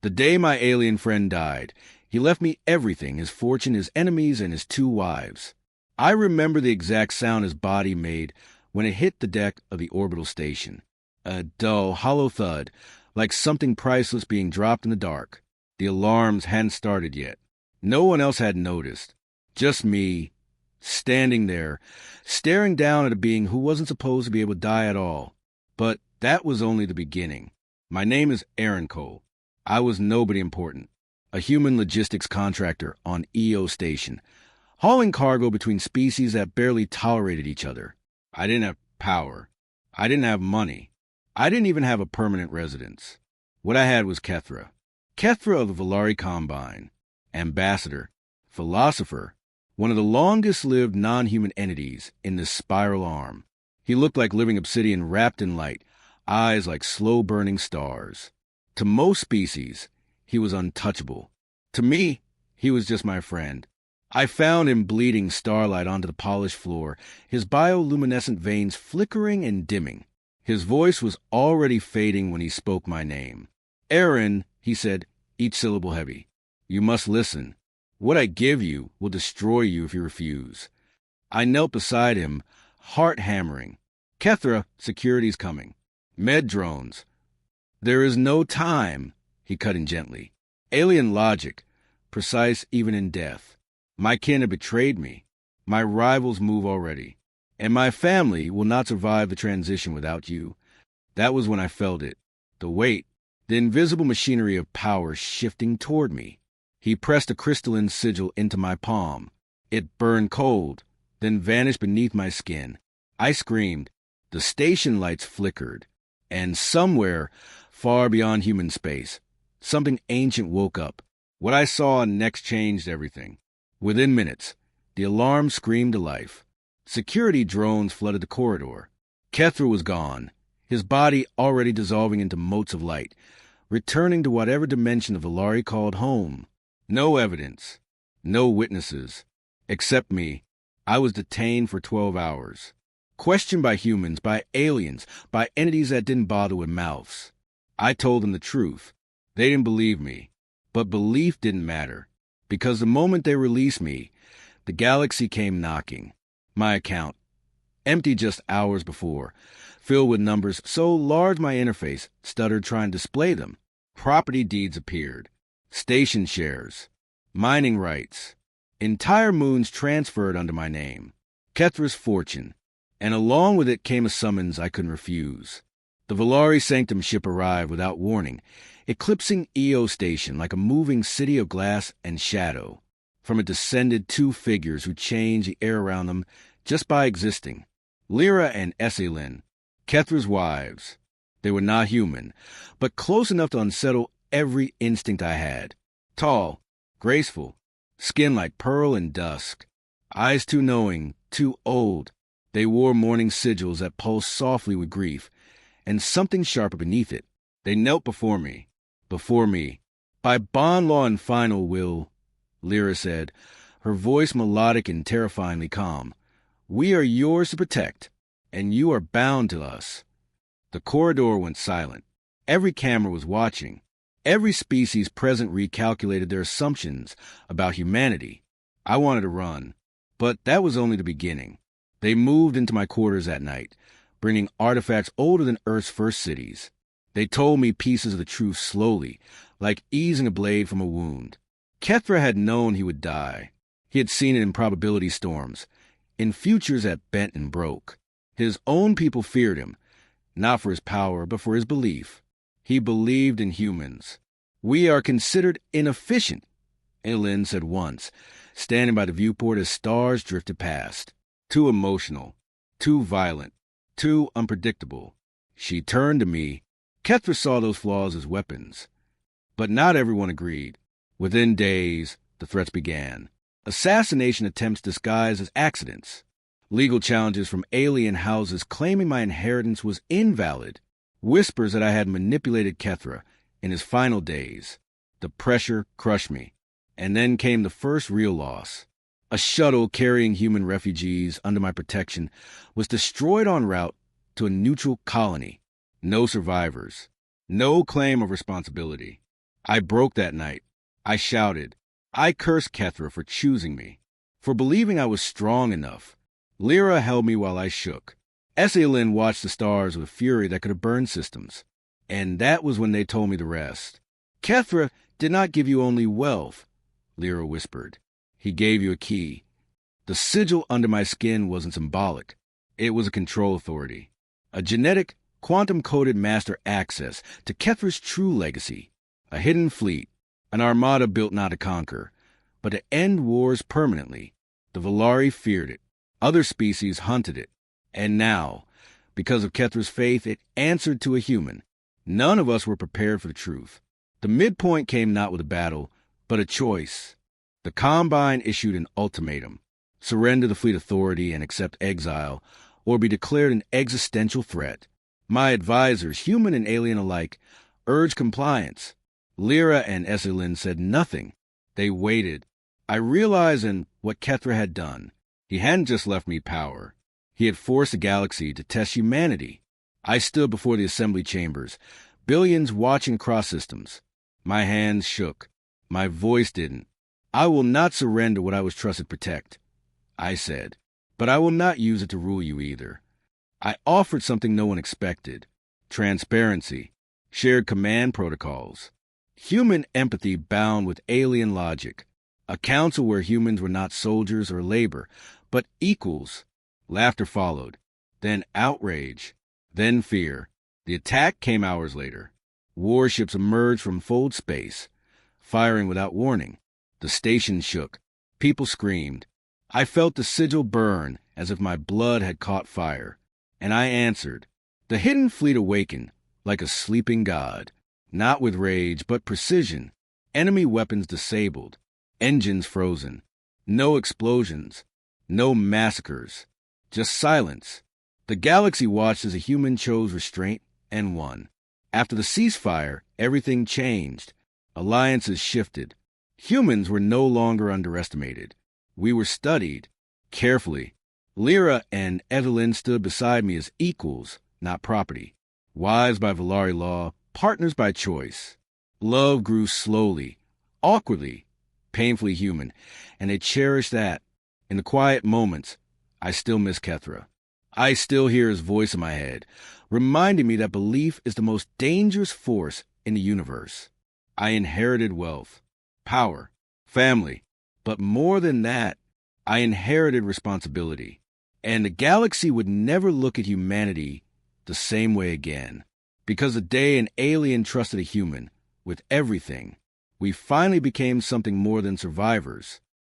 The day my alien friend died, he left me everything, his fortune, his enemies, and his 2 wives. I remember the exact sound his body made when it hit the deck of the orbital station. A dull, hollow thud, like something priceless being dropped in the dark. The alarms hadn't started yet. No one else had noticed. Just me, standing there, staring down at a being who wasn't supposed to be able to die at all. But that was only the beginning. My name is Aaron Cole. I was nobody important. A human logistics contractor on EO station, hauling cargo between species that barely tolerated each other. I didn't have power. I didn't have money. I didn't even have a permanent residence. What I had was Kethra. Kethra of the Volari Combine. Ambassador. Philosopher. One of the longest-lived non-human entities in this spiral arm. He looked like living obsidian wrapped in light, eyes like slow-burning stars. To most species, he was untouchable. To me, he was just my friend. I found him bleeding starlight onto the polished floor, his bioluminescent veins flickering and dimming. His voice was already fading when he spoke my name. Aaron, he said, each syllable heavy. You must listen. What I give you will destroy you if you refuse. I knelt beside him, heart hammering. Kethra, security's coming. Med drones. There is no time, he cut in gently. Alien logic, precise even in death. My kin have betrayed me. My rivals move already. And my family will not survive the transition without you. That was when I felt it. The weight, the invisible machinery of power shifting toward me. He pressed a crystalline sigil into my palm. It burned cold, then vanished beneath my skin. I screamed. The station lights flickered. And somewhere, far beyond human space, something ancient woke up. What I saw next changed everything. Within minutes, the alarm screamed to life. Security drones flooded the corridor. Kethra was gone, his body already dissolving into motes of light, returning to whatever dimension the Volari called home. No evidence, no witnesses, except me. I was detained for 12 hours. Questioned by humans, by aliens, by entities that didn't bother with mouths. I told them the truth. They didn't believe me. But belief didn't matter. Because the moment they released me, the galaxy came knocking. My account, empty just hours before, filled with numbers so large my interface stuttered trying to display them. Property deeds appeared. Station shares. Mining rights. Entire moons transferred under my name. Kethra's fortune. And along with it came a summons I couldn't refuse. The Volari Sanctum ship arrived without warning, eclipsing EO station like a moving city of glass and shadow. From it descended 2 figures who changed the air around them just by existing. Lyra and Esselyn, Kethra's wives. They were not human, but close enough to unsettle every instinct I had. Tall, graceful, skin like pearl in dusk, eyes too knowing, too old. They wore mourning sigils that pulsed softly with grief, and something sharper beneath it. They knelt before me. By bond law and final will, Lyra said, her voice melodic and terrifyingly calm. We are yours to protect, and you are bound to us. The corridor went silent. Every camera was watching. Every species present recalculated their assumptions about humanity. I wanted to run, but that was only the beginning. They moved into my quarters that night, bringing artifacts older than Earth's first cities. They told me pieces of the truth slowly, like easing a blade from a wound. Kethra had known he would die. He had seen it in probability storms, in futures that bent and broke. His own people feared him, not for his power, but for his belief. He believed in humans. We are considered inefficient, Elin said once, standing by the viewport as stars drifted past. Too emotional, too violent, too unpredictable. She turned to me. Kethra saw those flaws as weapons. But not everyone agreed. Within days, the threats began. Assassination attempts disguised as accidents. Legal challenges from alien houses claiming my inheritance was invalid. Whispers that I had manipulated Kethra in his final days. The pressure crushed me. And then came the first real loss. A shuttle carrying human refugees under my protection was destroyed en route to a neutral colony. No survivors. No claim of responsibility. I broke that night. I shouted. I cursed Kethra for choosing me, for believing I was strong enough. Lyra held me while I shook. Essalin watched the stars with fury that could have burned systems. And that was when they told me the rest. Kethra did not give you only wealth, Lyra whispered. He gave you a key. The sigil under my skin wasn't symbolic. It was a control authority. A genetic, quantum-coded master access to Kethra's true legacy. A hidden fleet. An armada built not to conquer, but to end wars permanently. The Valari feared it. Other species hunted it. And now, because of Kethra's faith, it answered to a human. None of us were prepared for the truth. The midpoint came not with a battle, but a choice. The Combine issued an ultimatum. Surrender the fleet authority and accept exile, or be declared an existential threat. My advisors, human and alien alike, urged compliance. Lyra and Essalin said nothing. They waited. I realized in what Kethra had done. He hadn't just left me power. He had forced the galaxy to test humanity. I stood before the assembly chambers, billions watching cross systems. My hands shook. My voice didn't. I will not surrender what I was trusted to protect, I said, but I will not use it to rule you either. I offered something no one expected. Transparency. Shared command protocols. Human empathy bound with alien logic. A council where humans were not soldiers or labor, but equals. Laughter followed. Then outrage. Then fear. The attack came hours later. Warships emerged from fold space, firing without warning. The station shook. People screamed. I felt the sigil burn as if my blood had caught fire. And I answered. The hidden fleet awakened, like a sleeping god. Not with rage, but precision. Enemy weapons disabled. Engines frozen. No explosions. No massacres. Just silence. The galaxy watched as a human chose restraint and won. After the ceasefire, everything changed. Alliances shifted. Humans were no longer underestimated. We were studied. Carefully. Lyra and Evelyn stood beside me as equals, not property. Wives by Valari law, partners by choice. Love grew slowly, awkwardly, painfully human, and they cherished that. In the quiet moments, I still miss Kethra. I still hear his voice in my head, reminding me that belief is the most dangerous force in the universe. I inherited wealth, power, family, but more than that, I inherited responsibility. And the galaxy would never look at humanity the same way again. Because the day an alien trusted a human with everything, we finally became something more than survivors.